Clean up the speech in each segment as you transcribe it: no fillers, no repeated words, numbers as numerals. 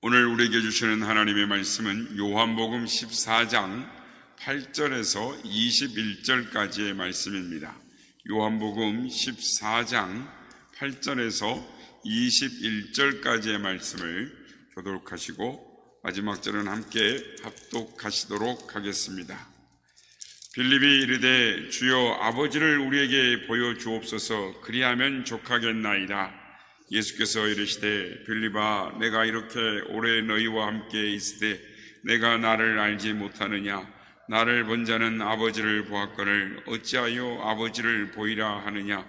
오늘 우리에게 주시는 하나님의 말씀은 요한복음 14장 8절에서 21절까지의 말씀입니다. 요한복음 14장 8절에서 21절까지의 말씀을 교독하시고 마지막 절은 함께 합독하시도록 하겠습니다. 빌립이 이르되 주여 아버지를 우리에게 보여주옵소서. 그리하면 족하겠나이다. 예수께서 이르시되 빌립아, 내가 이렇게 오래 너희와 함께 있으되 내가 나를 알지 못하느냐? 나를 본 자는 아버지를 보았거늘 어찌하여 아버지를 보이라 하느냐?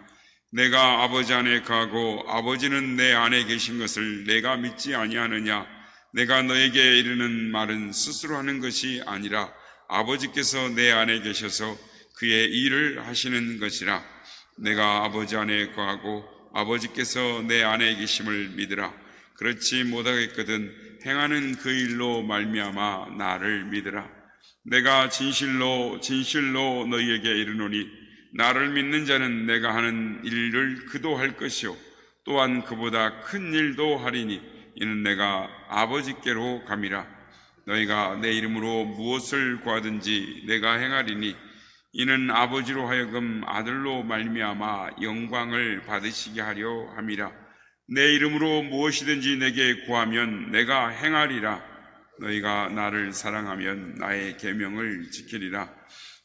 내가 아버지 안에 가고 아버지는 내 안에 계신 것을 내가 믿지 아니하느냐? 내가 너에게 이르는 말은 스스로 하는 것이 아니라 아버지께서 내 안에 계셔서 그의 일을 하시는 것이라. 내가 아버지 안에 거하고 아버지께서 내 안에 계심을 믿으라. 그렇지 못하겠거든 행하는 그 일로 말미암아 나를 믿으라. 내가 진실로 너희에게 이르노니 나를 믿는 자는 내가 하는 일을 그도 할 것이요 또한 그보다 큰 일도 하리니 이는 내가 아버지께로 감이라. 너희가 내 이름으로 무엇을 구하든지 내가 행하리니 이는 아버지로 하여금 아들로 말미암아 영광을 받으시게 하려 함이라. 내 이름으로 무엇이든지 내게 구하면 내가 행하리라. 너희가 나를 사랑하면 나의 계명을 지키리라.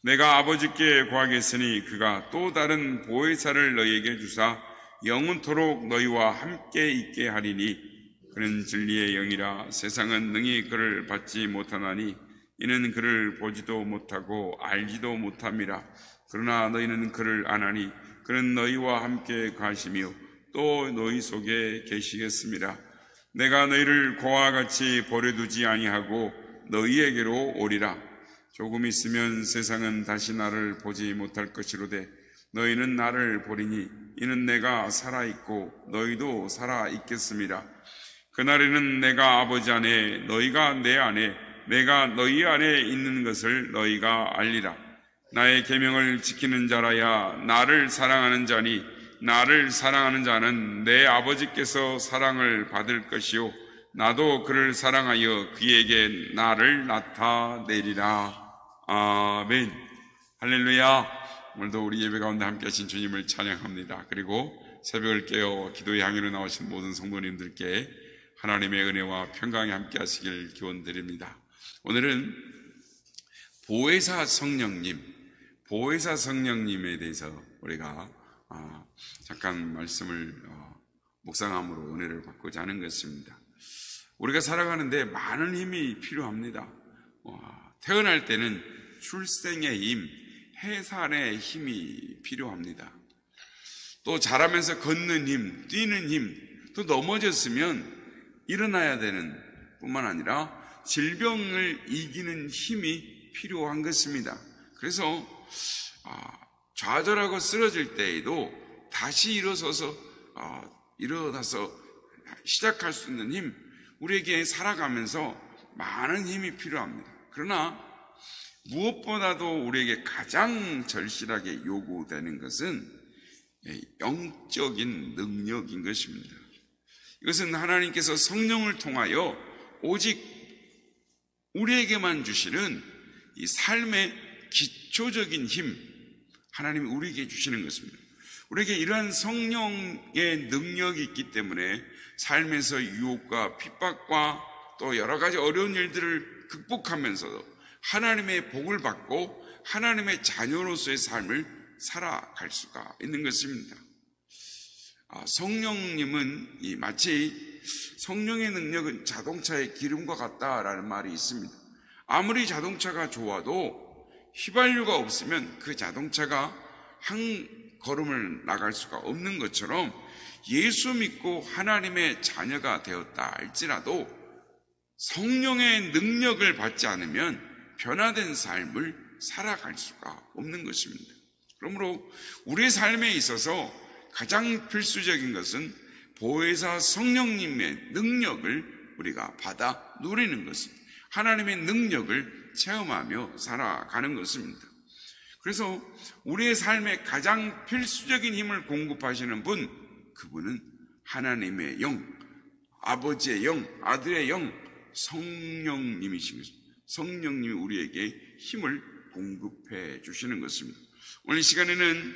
내가 아버지께 구하겠으니 그가 또 다른 보혜사를 너희에게 주사 영원토록 너희와 함께 있게 하리니 그는 진리의 영이라. 세상은 능히 그를 받지 못하나니 이는 그를 보지도 못하고 알지도 못함이라. 그러나 너희는 그를 아나니 그는 너희와 함께 가시며 또 너희 속에 계시겠습니다. 내가 너희를 고와 같이 버려두지 아니하고 너희에게로 오리라. 조금 있으면 세상은 다시 나를 보지 못할 것이로되 너희는 나를 보리니 이는 내가 살아있고 너희도 살아있겠습니다. 그날에는 내가 아버지 안에 너희가 내 안에 내가 너희 안에 있는 것을 너희가 알리라. 나의 계명을 지키는 자라야 나를 사랑하는 자니 나를 사랑하는 자는 내 아버지께서 사랑을 받을 것이요 나도 그를 사랑하여 그에게 나를 나타내리라. 아멘. 할렐루야. 오늘도 우리 예배 가운데 함께 하신 주님을 찬양합니다. 그리고 새벽을 깨어 기도의 향유로 나오신 모든 성도님들께 하나님의 은혜와 평강이 함께 하시길 기원드립니다. 오늘은 보혜사 성령님에 대해서 우리가 잠깐 말씀을 묵상함으로 은혜를 받고자 하는 것입니다. 우리가 살아가는데 많은 힘이 필요합니다. 태어날 때는 출생의 힘, 해산의 힘이 필요합니다. 또 자라면서 걷는 힘, 뛰는 힘, 또 넘어졌으면 일어나야 되는 뿐만 아니라 질병을 이기는 힘이 필요한 것입니다. 그래서 좌절하고 쓰러질 때에도 다시 일어나서 시작할 수 있는 힘, 우리에게 살아가면서 많은 힘이 필요합니다. 그러나 무엇보다도 우리에게 가장 절실하게 요구되는 것은 영적인 능력인 것입니다. 이것은 하나님께서 성령을 통하여 오직 우리에게만 주시는 이 삶의 기초적인 힘, 하나님이 우리에게 주시는 것입니다. 우리에게 이러한 성령의 능력이 있기 때문에 삶에서 유혹과 핍박과 또 여러 가지 어려운 일들을 극복하면서도 하나님의 복을 받고 하나님의 자녀로서의 삶을 살아갈 수가 있는 것입니다. 성령님은 마치 성령의 능력은 자동차의 기름과 같다라는 말이 있습니다. 아무리 자동차가 좋아도 휘발유가 없으면 그 자동차가 한 걸음을 나갈 수가 없는 것처럼 예수 믿고 하나님의 자녀가 되었다 할지라도 성령의 능력을 받지 않으면 변화된 삶을 살아갈 수가 없는 것입니다. 그러므로 우리의 삶에 있어서 가장 필수적인 것은 보혜사 성령님의 능력을 우리가 받아 누리는 것입니다. 하나님의 능력을 체험하며 살아가는 것입니다. 그래서 우리의 삶에 가장 필수적인 힘을 공급하시는 분, 그분은 하나님의 영, 아버지의 영, 아들의 영, 성령님이신 것입니다. 성령님이 우리에게 힘을 공급해 주시는 것입니다. 오늘 이 시간에는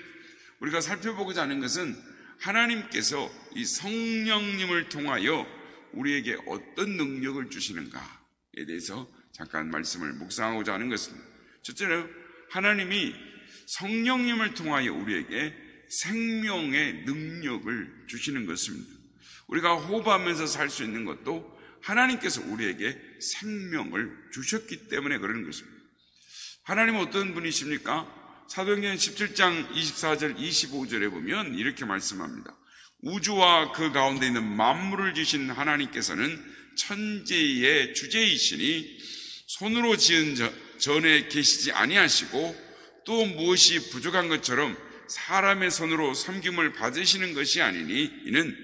우리가 살펴보고자 하는 것은 하나님께서 이 성령님을 통하여 우리에게 어떤 능력을 주시는가에 대해서 잠깐 말씀을 묵상하고자 하는 것입니다. 첫째로 하나님이 성령님을 통하여 우리에게 생명의 능력을 주시는 것입니다. 우리가 호흡하면서 살 수 있는 것도 하나님께서 우리에게 생명을 주셨기 때문에 그러는 것입니다. 하나님은 어떤 분이십니까? 사도행전 17장 24절 25절에 보면 이렇게 말씀합니다. 우주와 그 가운데 있는 만물을 지신 하나님께서는 천지의 주제이시니 손으로 지은 전에 계시지 아니하시고 또 무엇이 부족한 것처럼 사람의 손으로 섬김을 받으시는 것이 아니니 이는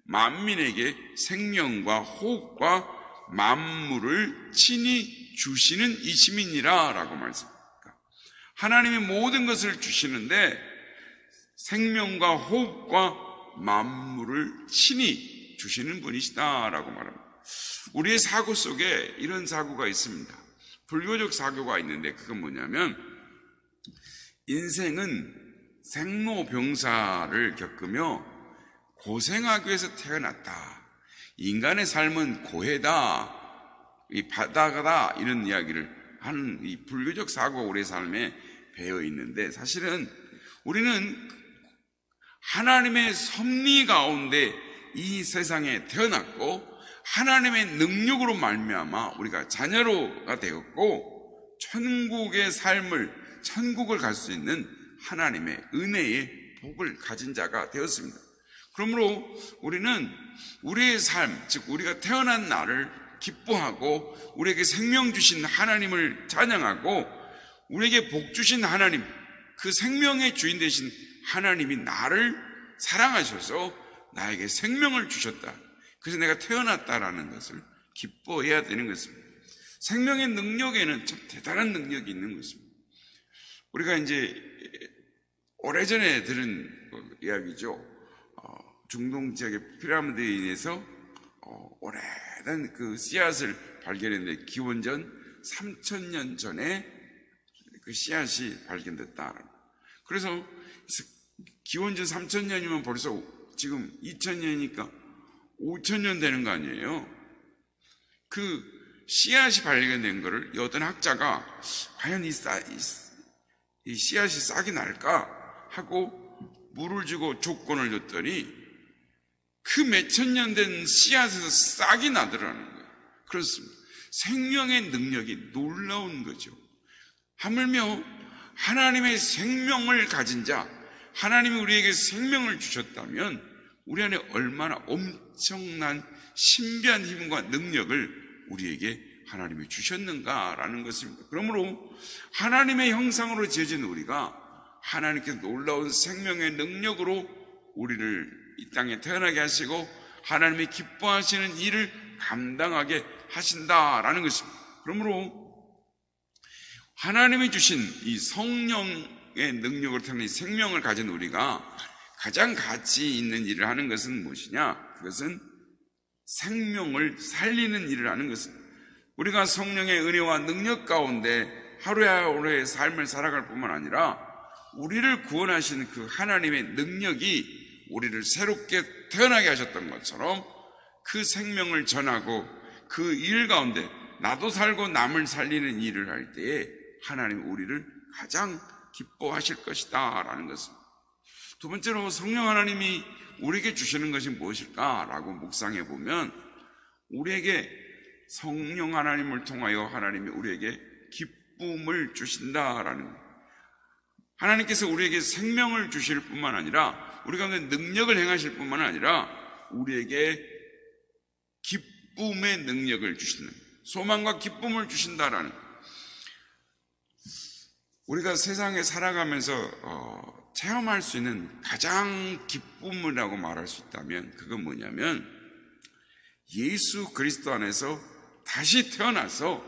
만민에게 생명과 호흡과 만물을 친히 주시는 이심이니라 라고 말씀합니다. 하나님이 모든 것을 주시는데 생명과 호흡과 만물을 친히 주시는 분이시다라고 말합니다. 우리의 사고 속에 이런 사고가 있습니다. 불교적 사고가 있는데 그건 뭐냐면 인생은 생로병사를 겪으며 고생하기 위해서 태어났다. 인간의 삶은 고해다. 이 바다가다. 이런 이야기를 하는 이 불교적 사고가 우리의 삶에 배어 있는데 사실은 우리는 하나님의 섭리 가운데 이 세상에 태어났고 하나님의 능력으로 말미암아 우리가 자녀로가 되었고 천국의 삶을 천국을 갈 수 있는 하나님의 은혜의 복을 가진 자가 되었습니다. 그러므로 우리는 우리의 삶, 즉 우리가 태어난 날을 기뻐하고 우리에게 생명 주신 하나님을 찬양하고 우리에게 복 주신 하나님, 그 생명의 주인 되신 하나님이 나를 사랑하셔서 나에게 생명을 주셨다. 그래서 내가 태어났다라는 것을 기뻐해야 되는 것입니다. 생명의 능력에는 참 대단한 능력이 있는 것입니다. 우리가 이제 오래전에 들은 이야기죠. 중동 지역의 피라미드에 인해서 오래된 그 씨앗을 발견했는데 기원전 3000년 전에 그 씨앗이 발견됐다. 그래서 기원전 3000년이면 벌써 지금 2000년이니까 5000년 되는 거 아니에요? 그 씨앗이 발견된 거를 어떤 학자가 과연 이 씨앗이 싹이 날까 하고 물을 주고 조건을 줬더니 그 몇천 년 된 씨앗에서 싹이 나더라는 거예요. 그렇습니다. 생명의 능력이 놀라운 거죠. 하물며 하나님의 생명을 가진 자, 하나님이 우리에게 생명을 주셨다면 우리 안에 얼마나 엄청난 신비한 힘과 능력을 우리에게 하나님이 주셨는가라는 것입니다. 그러므로 하나님의 형상으로 지어진 우리가 하나님께서 놀라운 생명의 능력으로 우리를 이 땅에 태어나게 하시고 하나님이 기뻐하시는 일을 감당하게 하신다라는 것입니다. 그러므로 하나님이 주신 이 성령의 능력으로 태어난 이 생명을 가진 우리가 가장 가치 있는 일을 하는 것은 무엇이냐? 그것은 생명을 살리는 일을 하는 것입니다. 우리가 성령의 은혜와 능력 가운데 하루하루의 삶을 살아갈 뿐만 아니라 우리를 구원하시는 그 하나님의 능력이 우리를 새롭게 태어나게 하셨던 것처럼 그 생명을 전하고 그 일 가운데 나도 살고 남을 살리는 일을 할 때에 하나님 우리를 가장 기뻐하실 것이다 라는 것입니다. 두 번째로 성령 하나님이 우리에게 주시는 것이 무엇일까라고 묵상해 보면 우리에게 성령 하나님을 통하여 하나님이 우리에게 기쁨을 주신다라는 거예요. 하나님께서 우리에게 생명을 주실 뿐만 아니라 우리 가운데 능력을 행하실 뿐만 아니라 우리에게 기쁨의 능력을 주시는, 소망과 기쁨을 주신다라는, 우리가 세상에 살아가면서 체험할 수 있는 가장 기쁨이라고 말할 수 있다면 그건 뭐냐면 예수 그리스도 안에서 다시 태어나서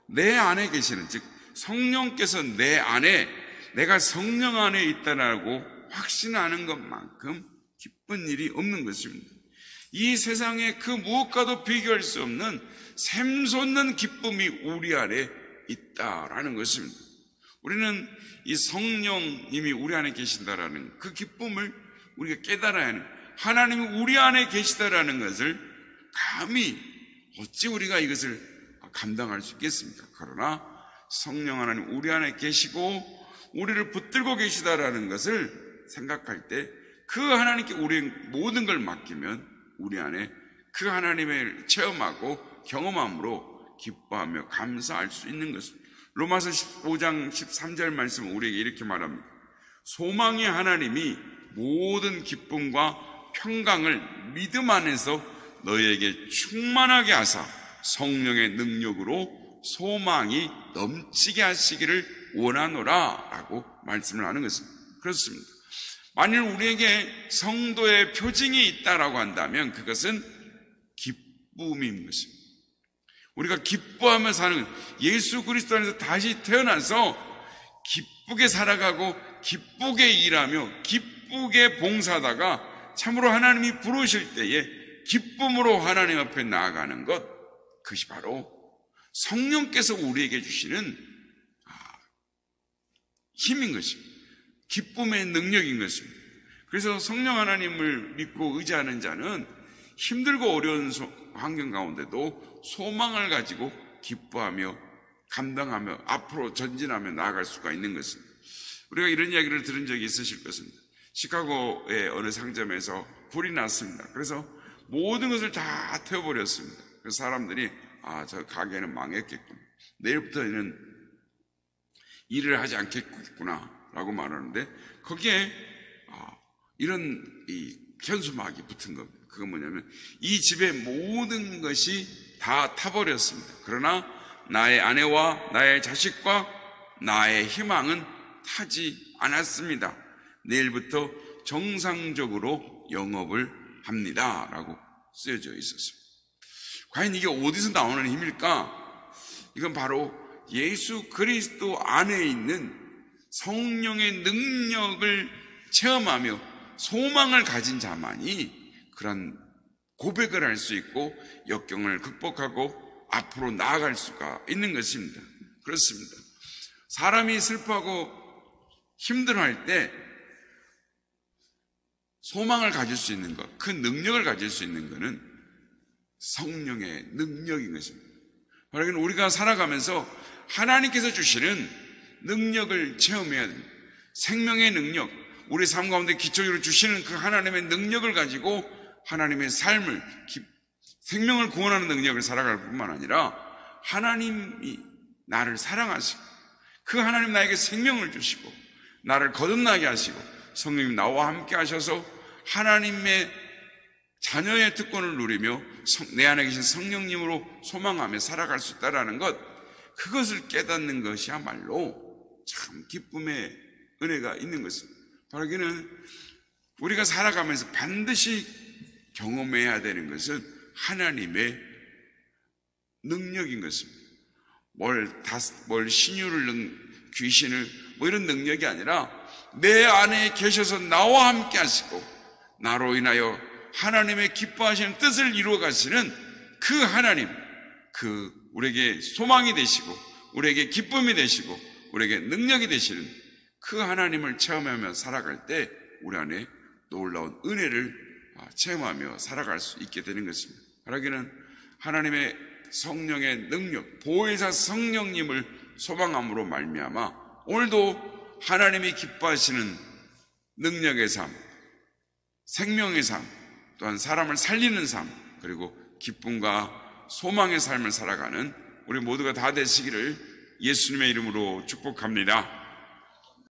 내 안에 계시는, 즉 성령께서 내 안에, 내가 성령 안에 있다라고 확신하는 것만큼 기쁜 일이 없는 것입니다. 이 세상에 그 무엇과도 비교할 수 없는 샘솟는 기쁨이 우리 안에 있다라는 것입니다. 우리는 이 성령님이 우리 안에 계신다라는 그 기쁨을 우리가 깨달아야 하는, 하나님이 우리 안에 계시다라는 것을 감히 어찌 우리가 이것을 감당할 수 있겠습니까? 그러나 성령 하나님 우리 안에 계시고 우리를 붙들고 계시다라는 것을 생각할 때 그 하나님께 우리의 모든 걸 맡기면 우리 안에 그 하나님을 체험하고 경험함으로 기뻐하며 감사할 수 있는 것입니다. 로마서 15장 13절 말씀은 우리에게 이렇게 말합니다. 소망의 하나님이 모든 기쁨과 평강을 믿음 안에서 너희에게 충만하게 하사 성령의 능력으로 소망이 넘치게 하시기를 원하노라 라고 말씀을 하는 것입니다. 그렇습니다. 만일 우리에게 성도의 표징이 있다라고 한다면 그것은 기쁨인 것입니다. 우리가 기뻐하며 사는, 예수 그리스도 안에서 다시 태어나서 기쁘게 살아가고 기쁘게 일하며 기쁘게 봉사하다가 참으로 하나님이 부르실 때에 기쁨으로 하나님 앞에 나아가는 것, 그것이 바로 성령께서 우리에게 주시는 힘인 것입니다. 기쁨의 능력인 것입니다. 그래서 성령 하나님을 믿고 의지하는 자는 힘들고 어려운 환경 가운데도 소망을 가지고 기뻐하며 감당하며 앞으로 전진하며 나아갈 수가 있는 것입니다. 우리가 이런 이야기를 들은 적이 있으실 것입니다. 시카고의 어느 상점에서 불이 났습니다. 그래서 모든 것을 다 태워버렸습니다. 그래서 사람들이 저 가게는 망했겠구나, 내일부터는 일을 하지 않겠구나 라고 말하는데 거기에 이런 이 현수막이 붙은 겁니다. 그건 뭐냐면 이 집의 모든 것이 다 타버렸습니다. 그러나 나의 아내와 나의 자식과 나의 희망은 타지 않았습니다. 내일부터 정상적으로 영업을 합니다 라고 쓰여져 있었습니다. 과연 이게 어디서 나오는 힘일까? 이건 바로 예수 그리스도 안에 있는 성령의 능력을 체험하며 소망을 가진 자만이 그런 고백을 할 수 있고 역경을 극복하고 앞으로 나아갈 수가 있는 것입니다. 그렇습니다. 사람이 슬퍼하고 힘들어할 때 소망을 가질 수 있는 것, 그 능력을 가질 수 있는 것은 성령의 능력인 것입니다. 바로 우리가 살아가면서 하나님께서 주시는 능력을 체험해야 됩니다. 생명의 능력, 우리 삶 가운데 기초적으로 주시는 그 하나님의 능력을 가지고 하나님의 삶을, 생명을 구원하는 능력을 살아갈 뿐만 아니라 하나님이 나를 사랑하시고 그 하나님 나에게 생명을 주시고 나를 거듭나게 하시고 성령님 나와 함께 하셔서 하나님의 자녀의 특권을 누리며 내 안에 계신 성령님으로 소망하며 살아갈 수 있다는 것, 그것을 깨닫는 것이야말로 참 기쁨의 은혜가 있는 것입니다. 바로 그는 우리가 살아가면서 반드시 경험해야 되는 것은 하나님의 능력인 것입니다. 뭘 신유를 귀신을 이런 능력이 아니라 내 안에 계셔서 나와 함께 하시고 나로 인하여 하나님의 기뻐하시는 뜻을 이루어 가시는 그 하나님, 그 우리에게 소망이 되시고 우리에게 기쁨이 되시고 우리에게 능력이 되시는 그 하나님을 체험하며 살아갈 때 우리 안에 놀라운 은혜를 체험하며 살아갈 수 있게 되는 것입니다. 바라기는 하나님의 성령의 능력, 보혜사 성령님을 소망함으로 말미암아 오늘도 하나님이 기뻐하시는 능력의 삶, 생명의 삶, 또한 사람을 살리는 삶, 그리고 기쁨과 소망의 삶을 살아가는 우리 모두가 다 되시기를 예수님의 이름으로 축복합니다.